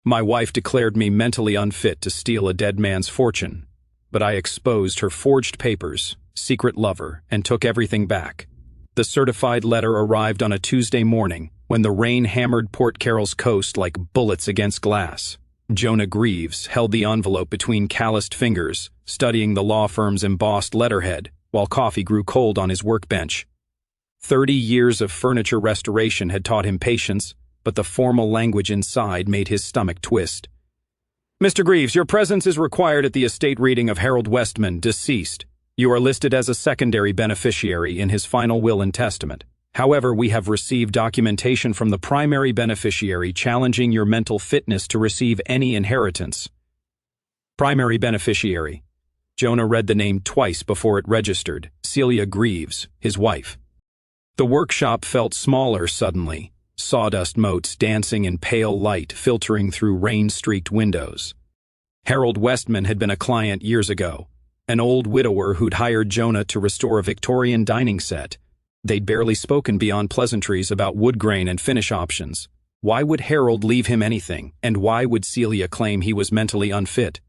My wife declared me mentally unfit to steal a dead man's fortune, but I exposed her forged papers, secret lover, and took everything back. The certified letter arrived on a Tuesday morning when the rain hammered Port Carroll's coast like bullets against glass. Jonah Greaves held the envelope between calloused fingers, studying the law firm's embossed letterhead, while coffee grew cold on his workbench. 30 years of furniture restoration had taught him patience, but the formal language inside made his stomach twist. Mr. Greaves, your presence is required at the estate reading of Harold Westman, deceased. You are listed as a secondary beneficiary in his final will and testament. However, we have received documentation from the primary beneficiary challenging your mental fitness to receive any inheritance. Primary beneficiary. Jonah read the name twice before it registered. Celia Greaves, his wife. The workshop felt smaller suddenly, sawdust motes dancing in pale light filtering through rain-streaked windows. Harold Westman had been a client years ago, an old widower who'd hired Jonah to restore a Victorian dining set. They'd barely spoken beyond pleasantries about wood grain and finish options. Why would Harold leave him anything, and why would Celia claim he was mentally unfit?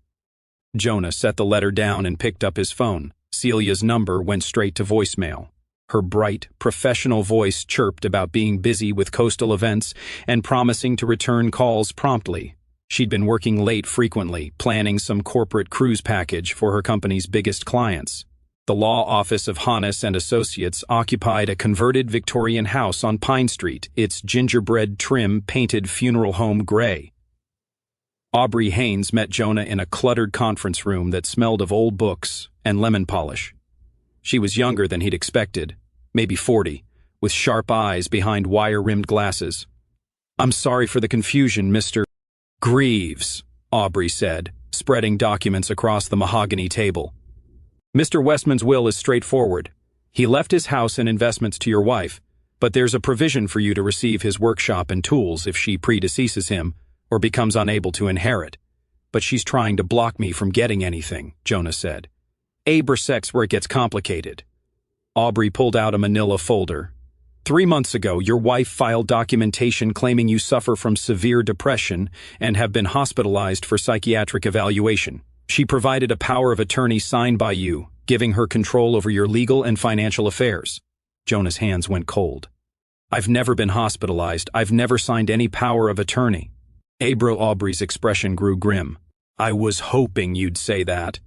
Jonah set the letter down and picked up his phone. Celia's number went straight to voicemail. Her bright, professional voice chirped about being busy with coastal events and promising to return calls promptly. She'd been working late frequently, planning some corporate cruise package for her company's biggest clients. The law office of Hannes and Associates occupied a converted Victorian house on Pine Street, its gingerbread trim painted funeral home gray. Aubrey Haynes met Jonah in a cluttered conference room that smelled of old books and lemon polish. She was younger than he'd expected, maybe 40, with sharp eyes behind wire-rimmed glasses. "I'm sorry for the confusion, Mr. Greaves," Aubrey said, spreading documents across the mahogany table. "Mr. Westman's will is straightforward. He left his house and investments to your wife, but there's a provision for you to receive his workshop and tools if she predeceases him or becomes unable to inherit. But she's trying to block me from getting anything," Jonah said. "Abersex where it gets complicated." Aubrey pulled out a manila folder. 3 months ago, your wife filed documentation claiming you suffer from severe depression and have been hospitalized for psychiatric evaluation. She provided a power of attorney signed by you, giving her control over your legal and financial affairs. Jonah's hands went cold. "I've never been hospitalized. I've never signed any power of attorney." Aubrey's expression grew grim. "I was hoping you'd say that."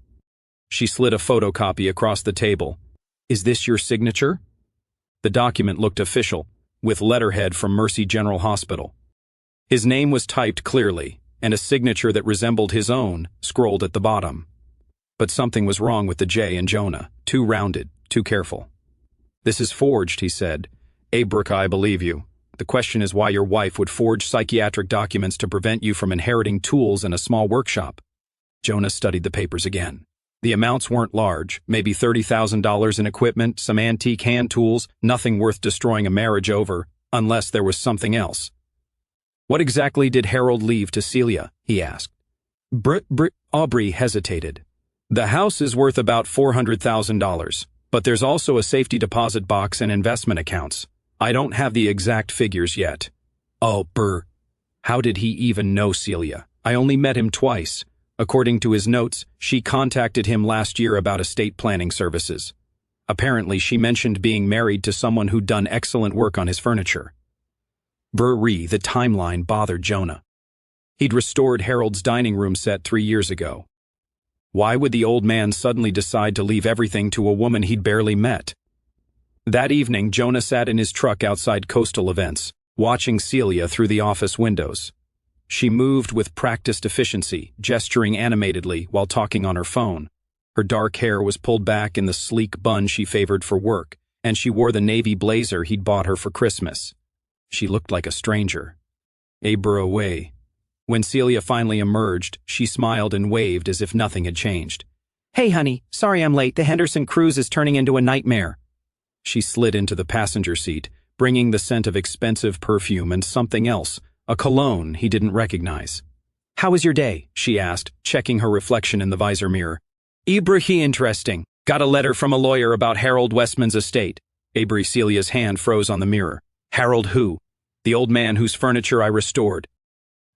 She slid a photocopy across the table. "Is this your signature?" The document looked official, with letterhead from Mercy General Hospital. His name was typed clearly, and a signature that resembled his own scrolled at the bottom. But something was wrong with the J in Jonah, too rounded, too careful. "This is forged," he said. "Abrek, I believe you. The question is why your wife would forge psychiatric documents to prevent you from inheriting tools and a small workshop." Jonah studied the papers again. The amounts weren't large, maybe $30,000 in equipment, some antique hand tools, nothing worth destroying a marriage over, unless there was something else. "What exactly did Harold leave to Celia?" he asked. Aubrey hesitated. "The house is worth about $400,000, but there's also a safety deposit box and investment accounts. I don't have the exact figures yet." "Oh, how did he even know Celia? I only met him twice. According to his notes, she contacted him last year about estate planning services. Apparently, she mentioned being married to someone who'd done excellent work on his furniture." The timeline bothered Jonah. He'd restored Harold's dining room set 3 years ago. Why would the old man suddenly decide to leave everything to a woman he'd barely met? That evening, Jonah sat in his truck outside Coastal Events, watching Celia through the office windows. She moved with practiced efficiency, gesturing animatedly while talking on her phone. Her dark hair was pulled back in the sleek bun she favored for work, and she wore the navy blazer he'd bought her for Christmas. She looked like a stranger. Away. When Celia finally emerged, she smiled and waved as if nothing had changed. "Hey, honey, sorry I'm late. The Henderson cruise is turning into a nightmare." She slid into the passenger seat, bringing the scent of expensive perfume and something else, a cologne he didn't recognize. "How was your day?" she asked, checking her reflection in the visor mirror. Interesting. Got a letter from a lawyer about Harold Westman's estate." Celia's hand froze on the mirror. "Harold who?" "The old man whose furniture I restored."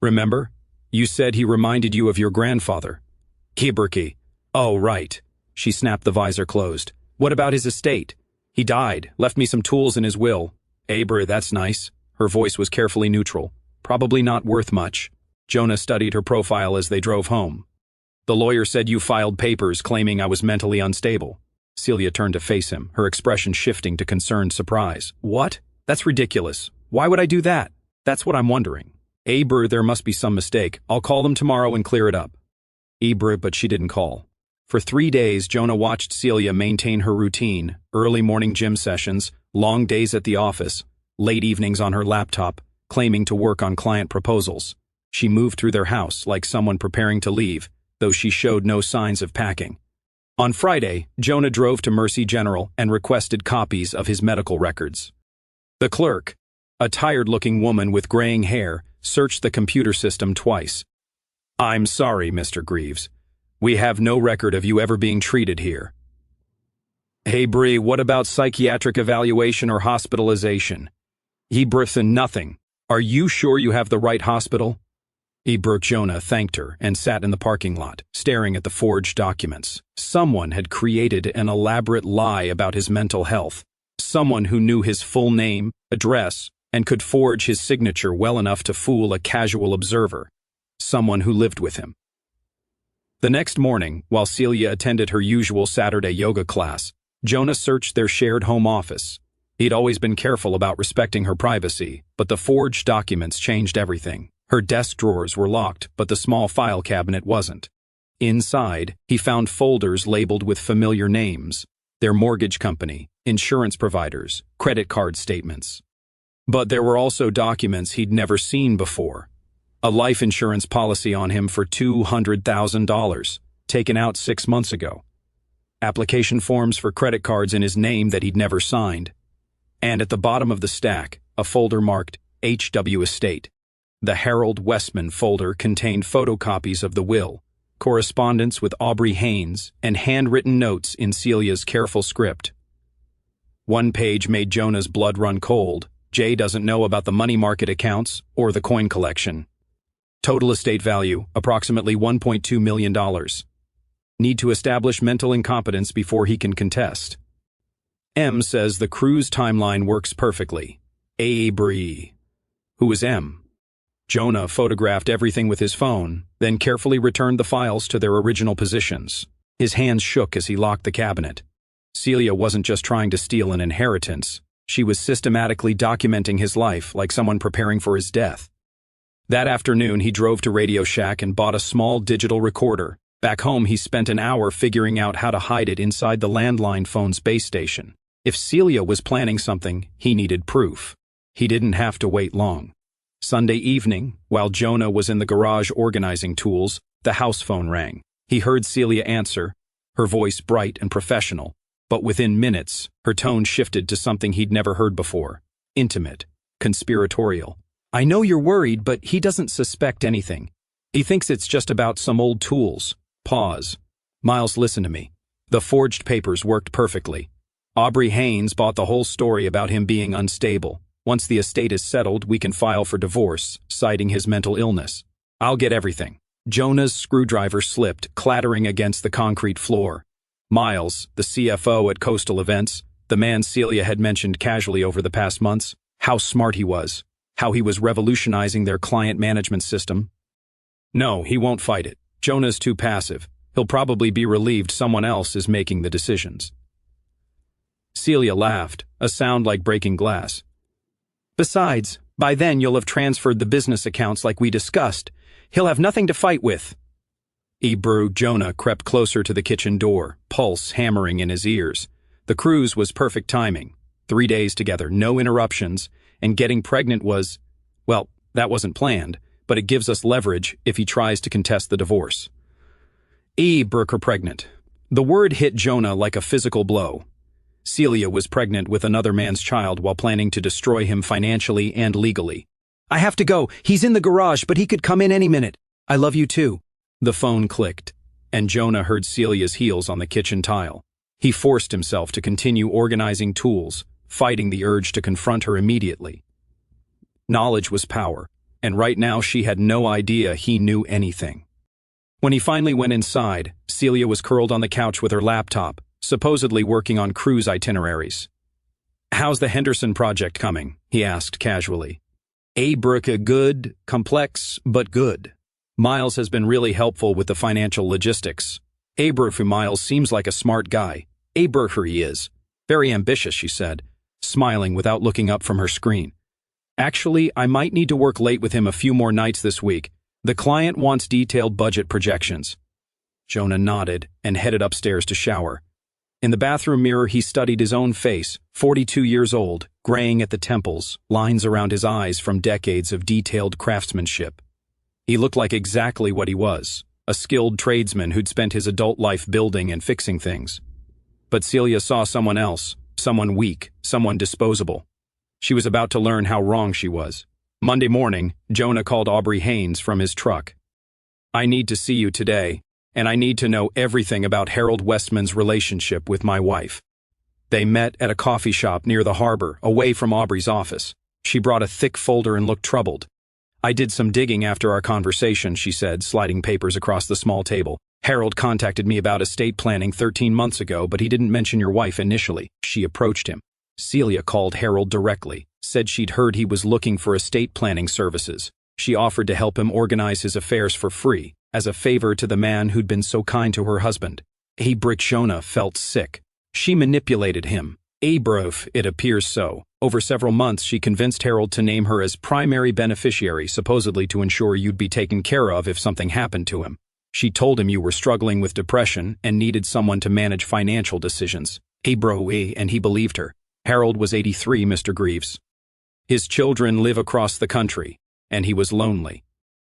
"Remember? You said he reminded you of your grandfather. Kiberki. Oh, right. She snapped the visor closed. What about his estate? He died, left me some tools in his will. Aber, that's nice. Her voice was carefully neutral. Probably not worth much. Jonah studied her profile as they drove home. The lawyer said you filed papers claiming I was mentally unstable. Celia turned to face him, her expression shifting to concerned surprise. What? That's ridiculous. Why would I do that? That's what I'm wondering. Aber, there must be some mistake. I'll call them tomorrow and clear it up. Aber, but she didn't call. For 3 days, Jonah watched Celia maintain her routine, early morning gym sessions, long days at the office, late evenings on her laptop, claiming to work on client proposals. She moved through their house like someone preparing to leave, though she showed no signs of packing. On Friday, Jonah drove to Mercy General and requested copies of his medical records. The clerk, a tired-looking woman with graying hair, searched the computer system twice. I'm sorry, Mr. Greaves. We have no record of you ever being treated here. Hey, Bree, what about psychiatric evaluation or hospitalization? Eberthen, nothing. Are you sure you have the right hospital? Jonah thanked her and sat in the parking lot, staring at the forged documents. Someone had created an elaborate lie about his mental health. Someone who knew his full name, address, and could forge his signature well enough to fool a casual observer. Someone who lived with him. The next morning, while Celia attended her usual Saturday yoga class, Jonah searched their shared home office. He'd always been careful about respecting her privacy, but the forged documents changed everything. Her desk drawers were locked, but the small file cabinet wasn't. Inside, he found folders labeled with familiar names, their mortgage company, insurance providers, credit card statements. But there were also documents he'd never seen before. A life insurance policy on him for $200,000, taken out 6 months ago. Application forms for credit cards in his name that he'd never signed. And at the bottom of the stack, a folder marked HW Estate. The Harold Westman folder contained photocopies of the will, correspondence with Aubrey Haynes, and handwritten notes in Celia's careful script. One page made Jonah's blood run cold. Jay doesn't know about the money market accounts or the coin collection. Total estate value, approximately $1.2 million. Need to establish mental incompetence before he can contest. M says the cruise timeline works perfectly. Bree. Who is M? Jonah photographed everything with his phone, then carefully returned the files to their original positions. His hands shook as he locked the cabinet. Celia wasn't just trying to steal an inheritance. She was systematically documenting his life like someone preparing for his death. That afternoon, he drove to Radio Shack and bought a small digital recorder. Back home, he spent an hour figuring out how to hide it inside the landline phone's base station. If Celia was planning something, he needed proof. He didn't have to wait long. Sunday evening, while Jonah was in the garage organizing tools, the house phone rang. He heard Celia answer, her voice bright and professional, but within minutes, her tone shifted to something he'd never heard before. Intimate, conspiratorial. I know you're worried, but he doesn't suspect anything. He thinks it's just about some old tools. Pause. Miles, listen to me. The forged papers worked perfectly. Aubrey Haynes bought the whole story about him being unstable. Once the estate is settled, we can file for divorce, citing his mental illness. I'll get everything. Jonah's screwdriver slipped, clattering against the concrete floor. Miles, the CFO at Coastal Events, the man Celia had mentioned casually over the past months, how smart he was, how he was revolutionizing their client management system. No, he won't fight it. Jonah's too passive. He'll probably be relieved someone else is making the decisions. Celia laughed, a sound like breaking glass. Besides, by then you'll have transferred the business accounts like we discussed. He'll have nothing to fight with. Jonah crept closer to the kitchen door, pulse hammering in his ears. The cruise was perfect timing. 3 days together, no interruptions, and getting pregnant was, well, that wasn't planned, but it gives us leverage if he tries to contest the divorce. Her pregnant. The word hit Jonah like a physical blow. Celia was pregnant with another man's child while planning to destroy him financially and legally. I have to go. He's in the garage, but he could come in any minute. I love you too. The phone clicked, and Jonah heard Celia's heels on the kitchen tile. He forced himself to continue organizing tools, fighting the urge to confront her immediately. Knowledge was power. and right now she had no idea he knew anything. When he finally went inside, Celia was curled on the couch with her laptop, supposedly working on cruise itineraries. "How's the Henderson project coming?" he asked casually. Good, complex, but good. Miles has been really helpful with the financial logistics. Miles seems like a smart guy. He is. Very ambitious, she said, smiling without looking up from her screen. "Actually, I might need to work late with him a few more nights this week. The client wants detailed budget projections." Jonah nodded and headed upstairs to shower. In the bathroom mirror, he studied his own face, 42 years old, graying at the temples, lines around his eyes from decades of detailed craftsmanship. He looked like exactly what he was, a skilled tradesman who'd spent his adult life building and fixing things. But Celia saw someone else, someone weak, someone disposable. She was about to learn how wrong she was. Monday morning, Jonah called Aubrey Haynes from his truck. "I need to see you today, and I need to know everything about Harold Westman's relationship with my wife." They met at a coffee shop near the harbor, away from Aubrey's office. She brought a thick folder and looked troubled. "I did some digging after our conversation," she said, sliding papers across the small table. "Harold contacted me about estate planning 13 months ago, but he didn't mention your wife initially." She approached him. Celia called Harold directly, said she'd heard he was looking for estate planning services. She offered to help him organize his affairs for free, as a favor to the man who'd been so kind to her husband. Jonah felt sick. She manipulated him. It appears so. Over several months, she convinced Harold to name her as primary beneficiary, supposedly to ensure you'd be taken care of if something happened to him. She told him you were struggling with depression and needed someone to manage financial decisions. And he believed her. Harold was 83, Mr. Greaves. His children live across the country, and he was lonely.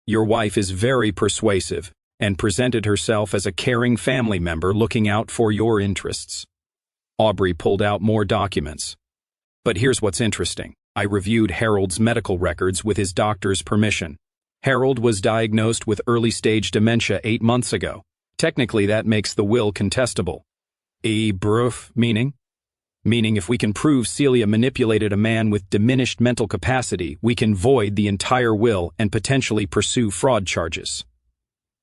Your wife is very persuasive and presented herself as a caring family member looking out for your interests. Aubrey pulled out more documents. "But here's what's interesting. I reviewed Harold's medical records with his doctor's permission. Harold was diagnosed with early-stage dementia 8 months ago. Technically, that makes the will contestable." Meaning? "Meaning if we can prove Celia manipulated a man with diminished mental capacity, we can void the entire will and potentially pursue fraud charges."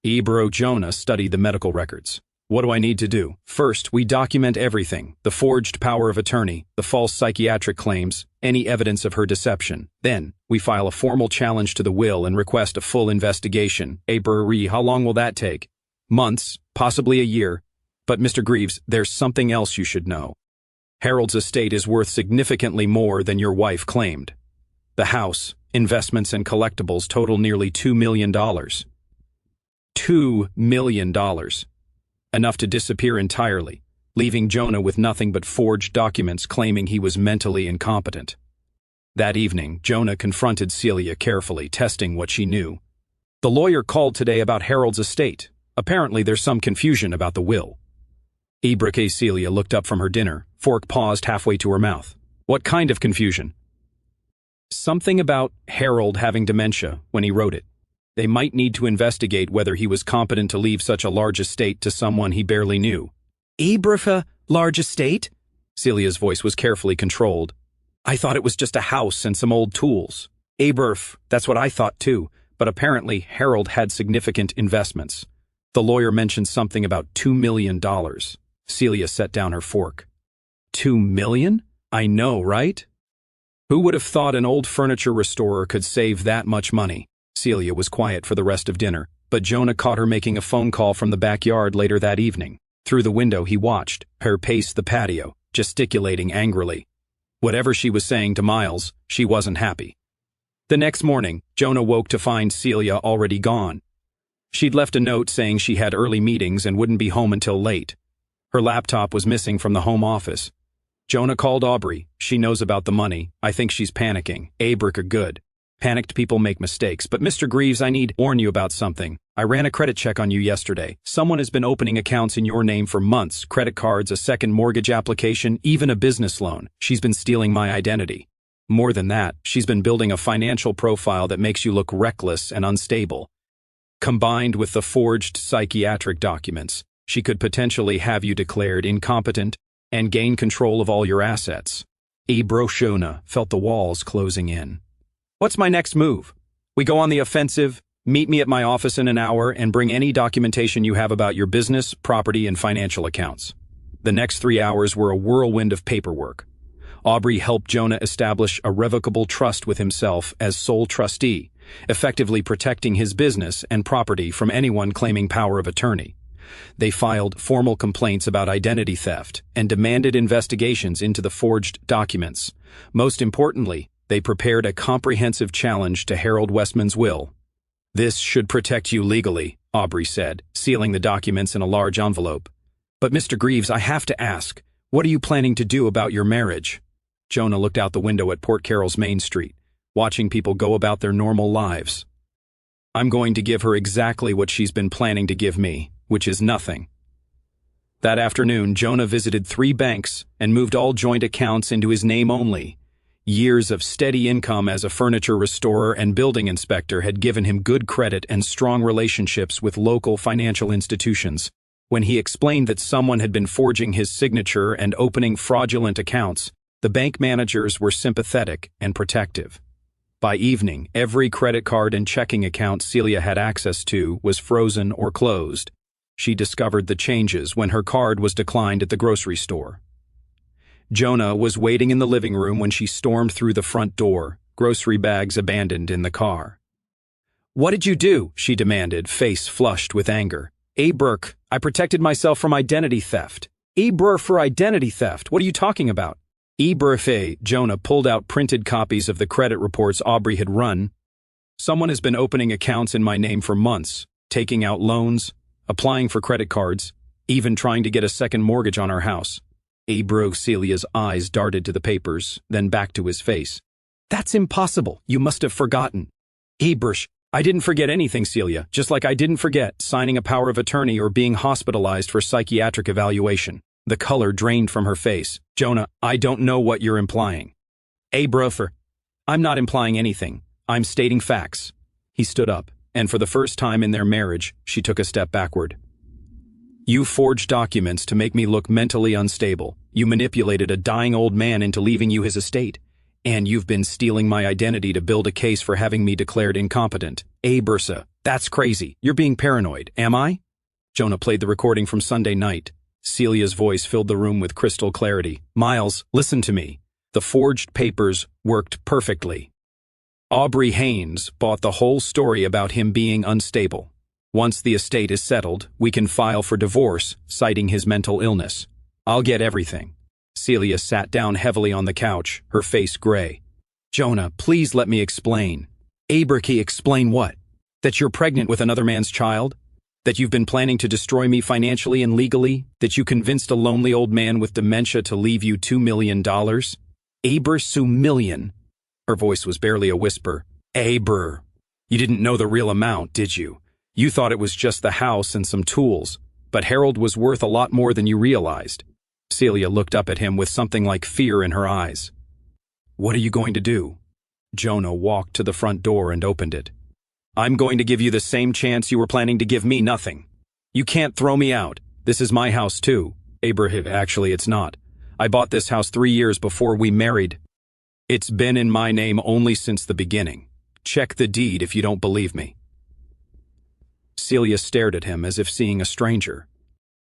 Jonah studied the medical records. "What do I need to do?" "First, we document everything, the forged power of attorney, the false psychiatric claims, any evidence of her deception. Then, we file a formal challenge to the will and request a full investigation. How long will that take?" "Months, possibly a year. But Mr. Greaves, there's something else you should know. Harold's estate is worth significantly more than your wife claimed. The house, investments, and collectibles total nearly $2 million. $2 million. Enough to disappear entirely, leaving Jonah with nothing but forged documents claiming he was mentally incompetent. That evening, Jonah confronted Celia carefully, testing what she knew. "The lawyer called today about Harold's estate. Apparently there's some confusion about the will." Celia looked up from her dinner, fork paused halfway to her mouth. "What kind of confusion?" "Something about Harold having dementia when he wrote it. They might need to investigate whether he was competent to leave such a large estate to someone he barely knew." "Large estate?" Celia's voice was carefully controlled. "I thought it was just a house and some old tools." "That's what I thought too, but apparently Harold had significant investments. The lawyer mentioned something about $2 million. Celia set down her fork. $2 million? I know, right? Who would have thought an old furniture restorer could save that much money? Celia was quiet for the rest of dinner, but Jonah caught her making a phone call from the backyard later that evening. Through the window he watched her pace the patio, gesticulating angrily. Whatever she was saying to Miles, she wasn't happy. The next morning, Jonah woke to find Celia already gone. She'd left a note saying she had early meetings and wouldn't be home until late. Her laptop was missing from the home office. Jonah called Aubrey. "She knows about the money. I think she's panicking. Good. Panicked people make mistakes, but Mr. Greaves, I need to warn you about something. I ran a credit check on you yesterday. Someone has been opening accounts in your name for months, credit cards, a second mortgage application, even a business loan. She's been stealing my identity. More than that, she's been building a financial profile that makes you look reckless and unstable. Combined with the forged psychiatric documents, she could potentially have you declared incompetent and gain control of all your assets." Jonah felt the walls closing in. "What's my next move?" We go on the offensive. Meet me at my office in an hour and bring any documentation you have about your business, property, and financial accounts. The next 3 hours were a whirlwind of paperwork. Aubrey helped Jonah establish a revocable trust with himself as sole trustee, effectively protecting his business and property from anyone claiming power of attorney. They filed formal complaints about identity theft and demanded investigations into the forged documents. Most importantly, they prepared a comprehensive challenge to Harold Westman's will. "This should protect you legally," Aubrey said, sealing the documents in a large envelope. "But Mr. Greaves, I have to ask, what are you planning to do about your marriage?" Jonah looked out the window at Port Carroll's Main Street, watching people go about their normal lives. "I'm going to give her exactly what she's been planning to give me, which is nothing." That afternoon, Jonah visited 3 banks and moved all joint accounts into his name only. Years of steady income as a furniture restorer and building inspector had given him good credit and strong relationships with local financial institutions. When he explained that someone had been forging his signature and opening fraudulent accounts, the bank managers were sympathetic and protective. By evening, every credit card and checking account Celia had access to was frozen or closed. She discovered the changes when her card was declined at the grocery store. Jonah was waiting in the living room when she stormed through the front door, grocery bags abandoned in the car. "What did you do?" she demanded, face flushed with anger. "Burke, I protected myself from identity theft." "Burke for identity theft? What are you talking about?" Burke, Jonah pulled out printed copies of the credit reports Aubrey had run. "Someone has been opening accounts in my name for months, taking out loans, applying for credit cards, even trying to get a second mortgage on our house." Celia's eyes darted to the papers, then back to his face. "That's impossible. You must have forgotten." "Burke, I didn't forget anything, Celia, just like I didn't forget signing a power of attorney or being hospitalized for psychiatric evaluation." The color drained from her face. "Jonah, I don't know what you're implying." "Brother, I'm not implying anything. I'm stating facts." He stood up, and for the first time in their marriage, she took a step backward. "You forged documents to make me look mentally unstable. You manipulated a dying old man into leaving you his estate. And you've been stealing my identity to build a case for having me declared incompetent. Bursa, that's crazy. You're being paranoid, am I?" Jonah played the recording from Sunday night. Celia's voice filled the room with crystal clarity. "Miles, listen to me. The forged papers worked perfectly. Aubrey Haynes bought the whole story about him being unstable. Once the estate is settled, we can file for divorce, citing his mental illness. I'll get everything." Celia sat down heavily on the couch, her face gray. "Jonah, please let me explain." "Burke, explain what? That you're pregnant with another man's child? That you've been planning to destroy me financially and legally? That you convinced a lonely old man with dementia to leave you $2 million? $2 million. Her voice was barely a whisper. "You didn't know the real amount, did you? You thought it was just the house and some tools, but Harold was worth a lot more than you realized." Celia looked up at him with something like fear in her eyes. "What are you going to do?" Jonah walked to the front door and opened it. "I'm going to give you the same chance you were planning to give me nothing. You can't throw me out. This is my house too." "Actually, it's not. I bought this house 3 years before we married. It's been in my name only since the beginning. Check the deed if you don't believe me." Celia stared at him as if seeing a stranger.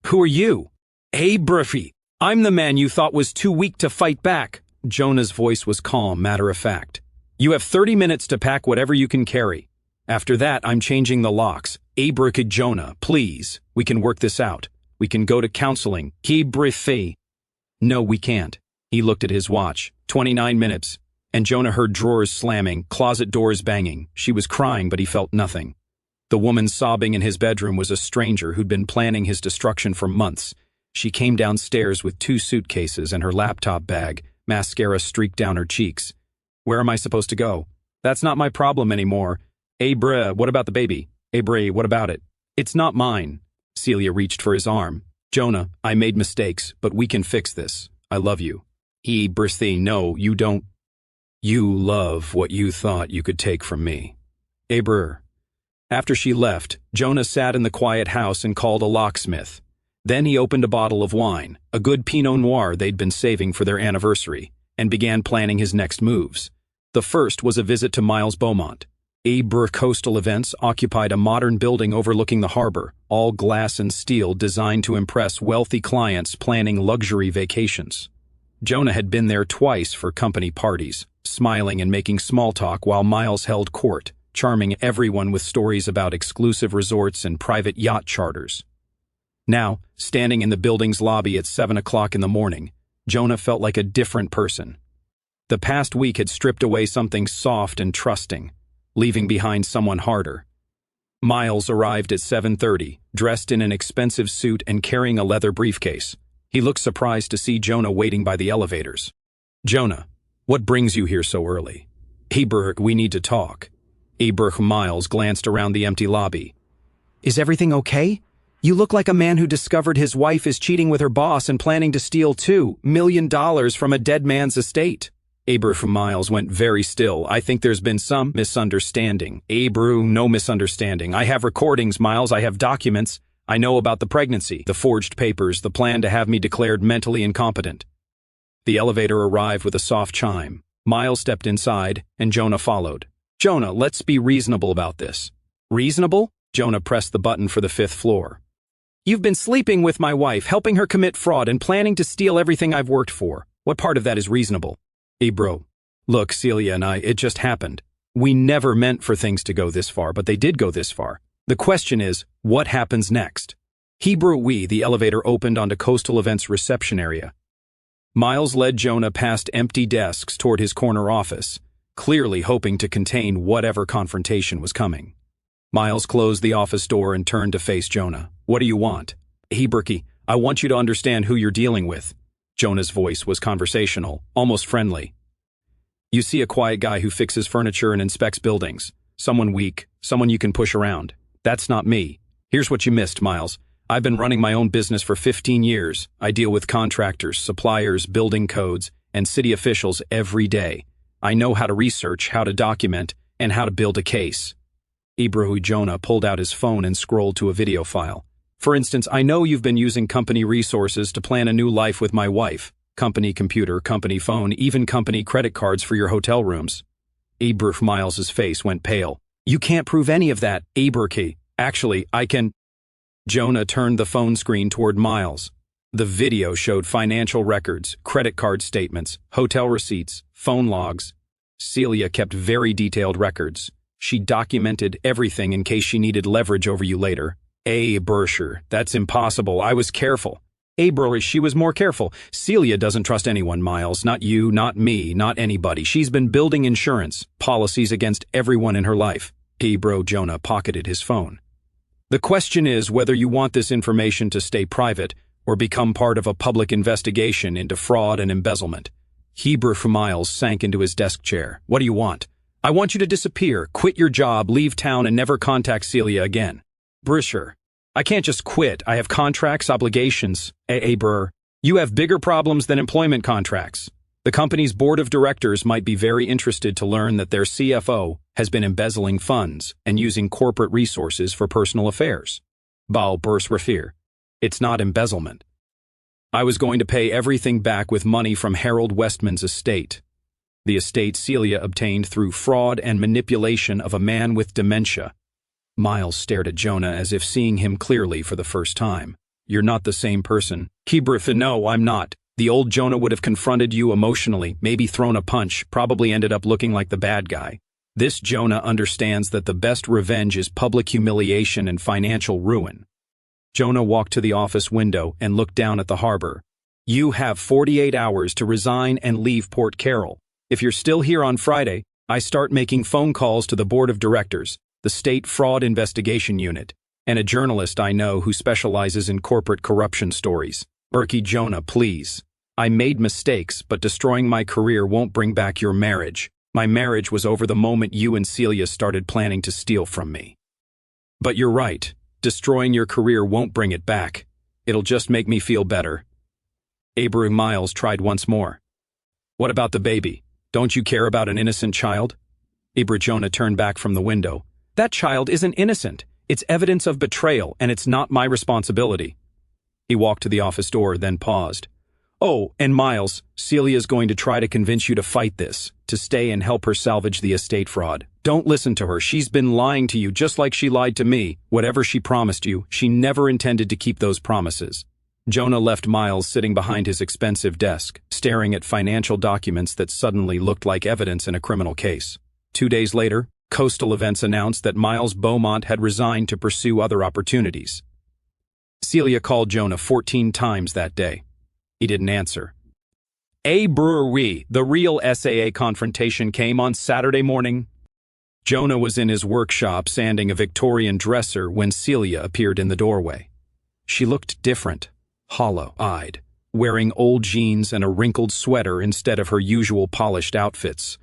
"Who are you?" "Burke, I'm the man you thought was too weak to fight back." Jonah's voice was calm, matter-of-fact. "You have 30 minutes to pack whatever you can carry. After that, I'm changing the locks. Burke, Jonah, please. We can work this out. We can go to counseling." Burke. "No, we can't." He looked at his watch. 29 minutes. And Jonah heard drawers slamming, closet doors banging. She was crying, but he felt nothing. The woman sobbing in his bedroom was a stranger who'd been planning his destruction for months. She came downstairs with 2 suitcases and her laptop bag, mascara streaked down her cheeks. "Where am I supposed to go?" "That's not my problem anymore." What about the baby?" What about it?" "It's not mine." Celia reached for his arm. "Jonah, I made mistakes, but we can fix this. I love you." "No, you don't. You love what you thought you could take from me." After she left, Jonah sat in the quiet house and called a locksmith. Then he opened a bottle of wine, a good Pinot Noir they'd been saving for their anniversary, and began planning his next moves. The first was a visit to Miles Beaumont. Abra Coastal Events occupied a modern building overlooking the harbor, all glass and steel, designed to impress wealthy clients planning luxury vacations. Jonah had been there twice for company parties, smiling and making small talk while Miles held court, charming everyone with stories about exclusive resorts and private yacht charters. Now, standing in the building's lobby at 7 o'clock in the morning, Jonah felt like a different person. The past week had stripped away something soft and trusting, leaving behind someone harder. Miles arrived at 7:30, dressed in an expensive suit and carrying a leather briefcase. He looked surprised to see Jonah waiting by the elevators. "Jonah, what brings you here so early?" "Abra, we need to talk." Abra Miles glanced around the empty lobby. "Is everything okay? You look like a man who discovered his wife is cheating with her boss and planning to steal $2 million from a dead man's estate." Abra Miles went very still. "I think there's been some misunderstanding." "Abra, no misunderstanding. I have recordings, Miles. I have documents. I know about the pregnancy, the forged papers, the plan to have me declared mentally incompetent." The elevator arrived with a soft chime. Miles stepped inside, and Jonah followed. "Jonah, let's be reasonable about this." "Reasonable?" Jonah pressed the button for the 5th floor. "You've been sleeping with my wife, helping her commit fraud, and planning to steal everything I've worked for. What part of that is reasonable?" "Hey bro, look, Celia and I, it just happened. We never meant for things to go this far, but they did go this far. The question is, what happens next?" The elevator opened onto Coastal Events' reception area. Miles led Jonah past empty desks toward his corner office, clearly hoping to contain whatever confrontation was coming. Miles closed the office door and turned to face Jonah. "What do you want?" "Hey Berkey, I want you to understand who you're dealing with." Jonah's voice was conversational, almost friendly. "You see a quiet guy who fixes furniture and inspects buildings. Someone weak, someone you can push around. That's not me. Here's what you missed, Miles. I've been running my own business for 15 years. I deal with contractors, suppliers, building codes, and city officials every day. I know how to research, how to document, and how to build a case." Jonah pulled out his phone and scrolled to a video file. "For instance, I know you've been using company resources to plan a new life with my wife. Company computer, company phone, even company credit cards for your hotel rooms." Miles's face went pale. "You can't prove any of that, Berkey. Actually, I can—" Jonah turned the phone screen toward Miles. The video showed financial records, credit card statements, hotel receipts, phone logs. Celia kept very detailed records. She documented everything in case she needed leverage over you later. "Berkshire, that's impossible. I was careful." She was more careful. "Celia doesn't trust anyone, Miles. Not you, not me, not anybody. She's been building insurance, policies against everyone in her life." Jonah pocketed his phone. "The question is whether you want this information to stay private or become part of a public investigation into fraud and embezzlement." Miles sank into his desk chair. "What do you want?" "I want you to disappear, quit your job, leave town, and never contact Celia again." "Berkshire, I can't just quit. I have contracts, obligations." "You have bigger problems than employment contracts. The company's board of directors might be very interested to learn that their CFO has been embezzling funds and using corporate resources for personal affairs." "It's not embezzlement. I was going to pay everything back with money from Harold Westman's estate. The estate Celia obtained through fraud and manipulation of a man with dementia." Miles stared at Jonah as if seeing him clearly for the first time. "You're not the same person." "No, I'm not. The old Jonah would have confronted you emotionally, maybe thrown a punch, probably ended up looking like the bad guy. This Jonah understands that the best revenge is public humiliation and financial ruin." Jonah walked to the office window and looked down at the harbor. "You have 48 hours to resign and leave Port Carroll. If you're still here on Friday, I start making phone calls to the board of directors, the State Fraud Investigation Unit, and a journalist I know who specializes in corporate corruption stories." "Jonah, please. I made mistakes, but destroying my career won't bring back your marriage. My marriage was over the moment you and Celia started planning to steal from me." "But you're right. Destroying your career won't bring it back. It'll just make me feel better." Miles tried once more. "What about the baby? Don't you care about an innocent child?" Jonah turned back from the window. "That child isn't innocent. It's evidence of betrayal, and it's not my responsibility." He walked to the office door, then paused. "Oh, and Miles, Celia's going to try to convince you to fight this. to stay and help her salvage the estate fraud. Don't listen to her. She's been lying to you just like she lied to me. Whatever she promised you, she never intended to keep those promises. Jonah left Miles sitting behind his expensive desk, staring at financial documents that suddenly looked like evidence in a criminal case. 2 days later, Coastal Events announced that Miles Beaumont had resigned to pursue other opportunities. Celia called Jonah 14 times that day. He didn't answer. The real SAA confrontation came on Saturday morning. Jonah was in his workshop sanding a Victorian dresser when Celia appeared in the doorway. She looked different, hollow-eyed, wearing old jeans and a wrinkled sweater instead of her usual polished outfits.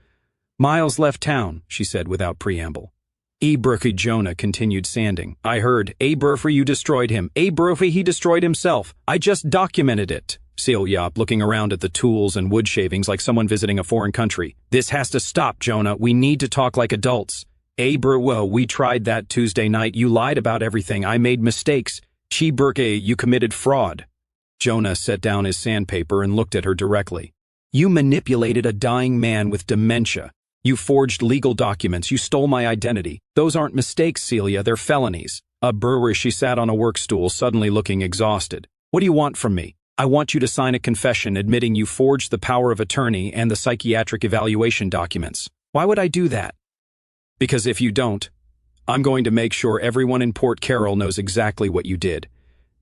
"Miles left town," she said without preamble. Jonah continued sanding. "I heard, you destroyed him. He destroyed himself. I just documented it." Celia, looking around at the tools and wood shavings like someone visiting a foreign country. "This has to stop, Jonah. We need to talk like adults." We tried that Tuesday night. You lied about everything. I made mistakes. You committed fraud." Jonah set down his sandpaper and looked at her directly. "You manipulated a dying man with dementia. You forged legal documents. You stole my identity. Those aren't mistakes, Celia. They're felonies." She sat on a work stool, suddenly looking exhausted. "What do you want from me? I want you to sign a confession admitting you forged the power of attorney and the psychiatric evaluation documents." "Why would I do that?" "Because if you don't, I'm going to make sure everyone in Port Carroll knows exactly what you did.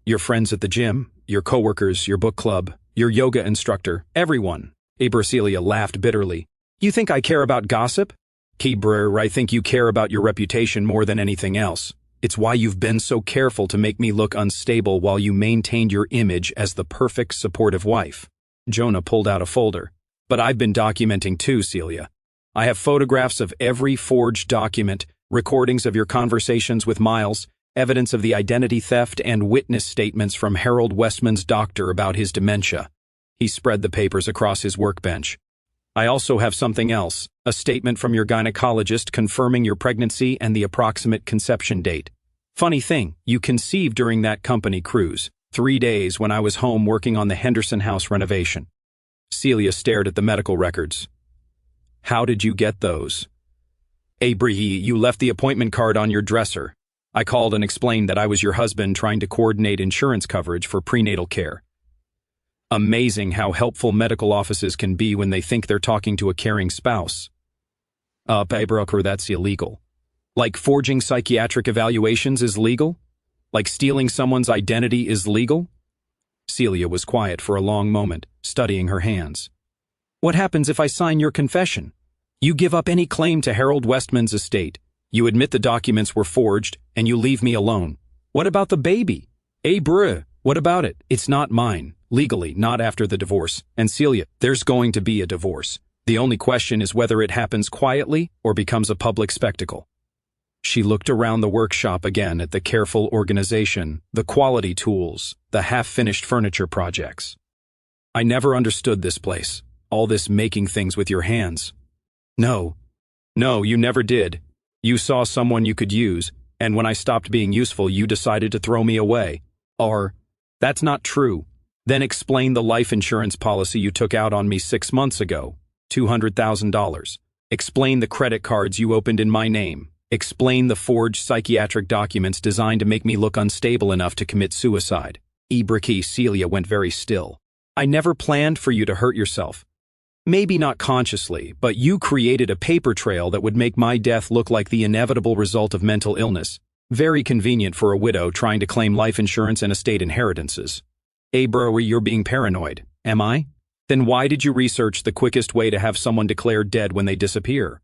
Your friends at the gym, your coworkers, your book club, your yoga instructor, everyone." Celia laughed bitterly. "You think I care about gossip?" "I think you care about your reputation more than anything else. It's why you've been so careful to make me look unstable while you maintained your image as the perfect supportive wife." Jonah pulled out a folder. "But I've been documenting too, Celia. I have photographs of every forged document, recordings of your conversations with Miles, evidence of the identity theft, and witness statements from Harold Westman's doctor about his dementia." He spread the papers across his workbench. "I also have something else, a statement from your gynecologist confirming your pregnancy and the approximate conception date. Funny thing, you conceived during that company cruise, 3 days when I was home working on the Henderson house renovation." Celia stared at the medical records. "How did you get those?" "You left the appointment card on your dresser. I called and explained that I was your husband trying to coordinate insurance coverage for prenatal care." Amazing how helpful medical offices can be when they think they're talking to a caring spouse. That's illegal. Like forging psychiatric evaluations is legal? Like stealing someone's identity is legal? Celia was quiet for a long moment, studying her hands. "What happens if I sign your confession? You give up any claim to Harold Westman's estate. You admit the documents were forged, and you leave me alone. What about the baby? What about it? It's not mine. Legally, not after the divorce. And Celia, there's going to be a divorce. The only question is whether it happens quietly or becomes a public spectacle." She looked around the workshop again at the careful organization, the quality tools, the half-finished furniture projects. "I never understood this place, all this making things with your hands." No, you never did. You saw someone you could use, and when I stopped being useful, you decided to throw me away. That's not true. Then explain the life insurance policy you took out on me 6 months ago, $200,000. Explain the credit cards you opened in my name. Explain the forged psychiatric documents designed to make me look unstable enough to commit suicide. Celia went very still. "I never planned for you to hurt yourself. Maybe not consciously, but you created a paper trail that would make my death look like the inevitable result of mental illness. Very convenient for a widow trying to claim life insurance and estate inheritances." You're being paranoid. Am I? Then why did you research the quickest way to have someone declared dead when they disappear?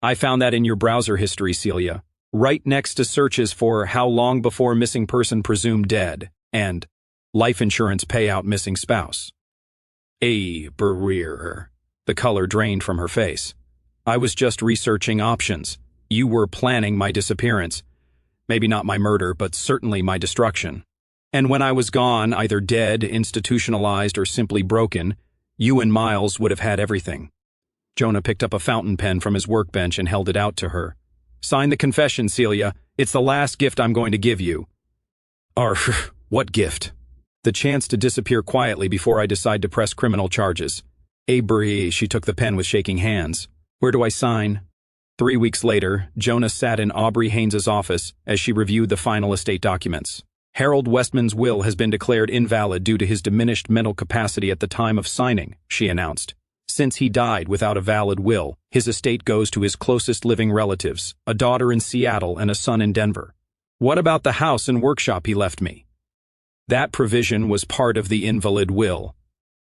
I found that in your browser history, Celia, right next to searches for how long before missing person presumed dead and life insurance payout missing spouse. The color drained from her face. "I was just researching options. You were planning my disappearance. Maybe not my murder, but certainly my destruction. And when I was gone, either dead, institutionalized, or simply broken, you and Miles would have had everything." Jonah picked up a fountain pen from his workbench and held it out to her. "Sign the confession, Celia. It's the last gift I'm going to give you." What gift?" "The chance to disappear quietly before I decide to press criminal charges. Avery, she took the pen with shaking hands. Where do I sign? 3 weeks later, Jonah sat in Aubrey Haynes's office as she reviewed the final estate documents. Harold Westman's will has been declared invalid due to his diminished mental capacity at the time of signing, she announced. Since he died without a valid will, his estate goes to his closest living relatives, a daughter in Seattle and a son in Denver. What about the house and workshop he left me? That provision was part of the invalid will.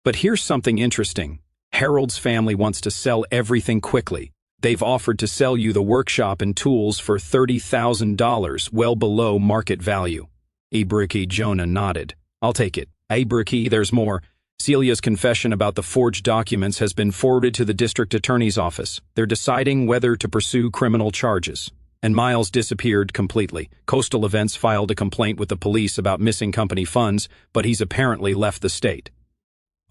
But here's something interesting. Harold's family wants to sell everything quickly. They've offered to sell you the workshop and tools for $30,000, well below market value. Abricky Jonah nodded. I'll take it. Abricky, there's more. Celia's confession about the forged documents has been forwarded to the district attorney's office. They're deciding whether to pursue criminal charges. And Miles disappeared completely. Coastal Events filed a complaint with the police about missing company funds, but he's apparently left the state.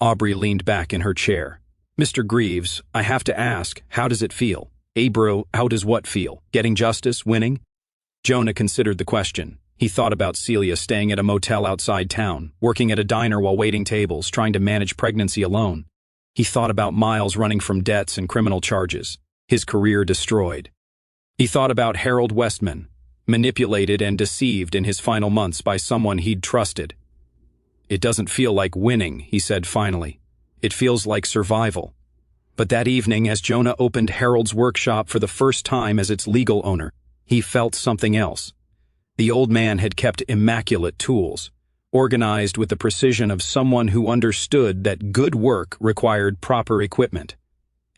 Aubrey leaned back in her chair. Mr. Greaves, I have to ask, how does it feel? Abro, how does what feel? Getting justice? Winning? Jonah considered the question. He thought about Celia staying at a motel outside town, working at a diner while waiting tables, trying to manage pregnancy alone. He thought about Miles running from debts and criminal charges, his career destroyed. He thought about Harold Westman, manipulated and deceived in his final months by someone he'd trusted. It doesn't feel like winning, he said finally. It feels like survival. But that evening, as Jonah opened Harold's workshop for the first time as its legal owner, he felt something else. The old man had kept immaculate tools, organized with the precision of someone who understood that good work required proper equipment.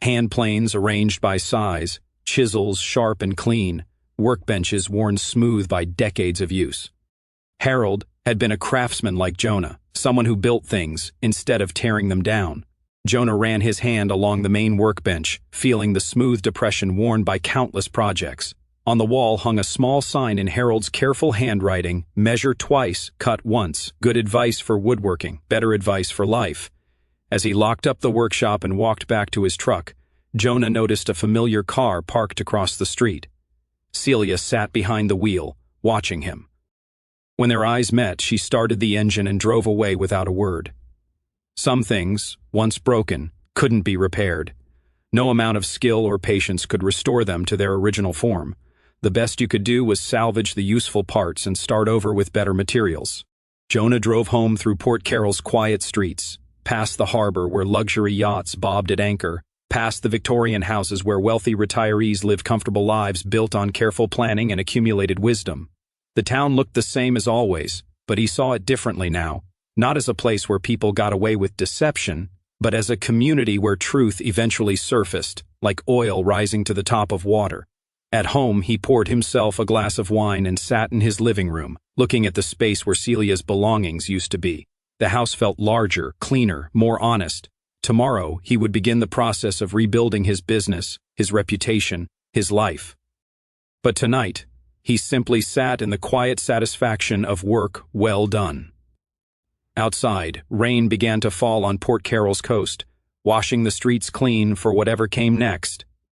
Hand planes arranged by size, chisels sharp and clean, workbenches worn smooth by decades of use. Harold had been a craftsman like Jonah, someone who built things instead of tearing them down. Jonah ran his hand along the main workbench, feeling the smooth depression worn by countless projects. On the wall hung a small sign in Harold's careful handwriting, measure twice, cut once, good advice for woodworking, better advice for life. As he locked up the workshop and walked back to his truck, Jonah noticed a familiar car parked across the street. Celia sat behind the wheel, watching him. When their eyes met, she started the engine and drove away without a word. Some things, once broken, couldn't be repaired. No amount of skill or patience could restore them to their original form. The best you could do was salvage the useful parts and start over with better materials. Jonah drove home through Port Carroll's quiet streets, past the harbor where luxury yachts bobbed at anchor, past the Victorian houses where wealthy retirees lived comfortable lives built on careful planning and accumulated wisdom. The town looked the same as always, but he saw it differently now, not as a place where people got away with deception, but as a community where truth eventually surfaced, like oil rising to the top of water. At home, he poured himself a glass of wine and sat in his living room, looking at the space where Celia's belongings used to be. The house felt larger, cleaner, more honest. Tomorrow, he would begin the process of rebuilding his business, his reputation, his life. But tonight, he simply sat in the quiet satisfaction of work well done. Outside, rain began to fall on Port Carroll's coast, washing the streets clean for whatever came next.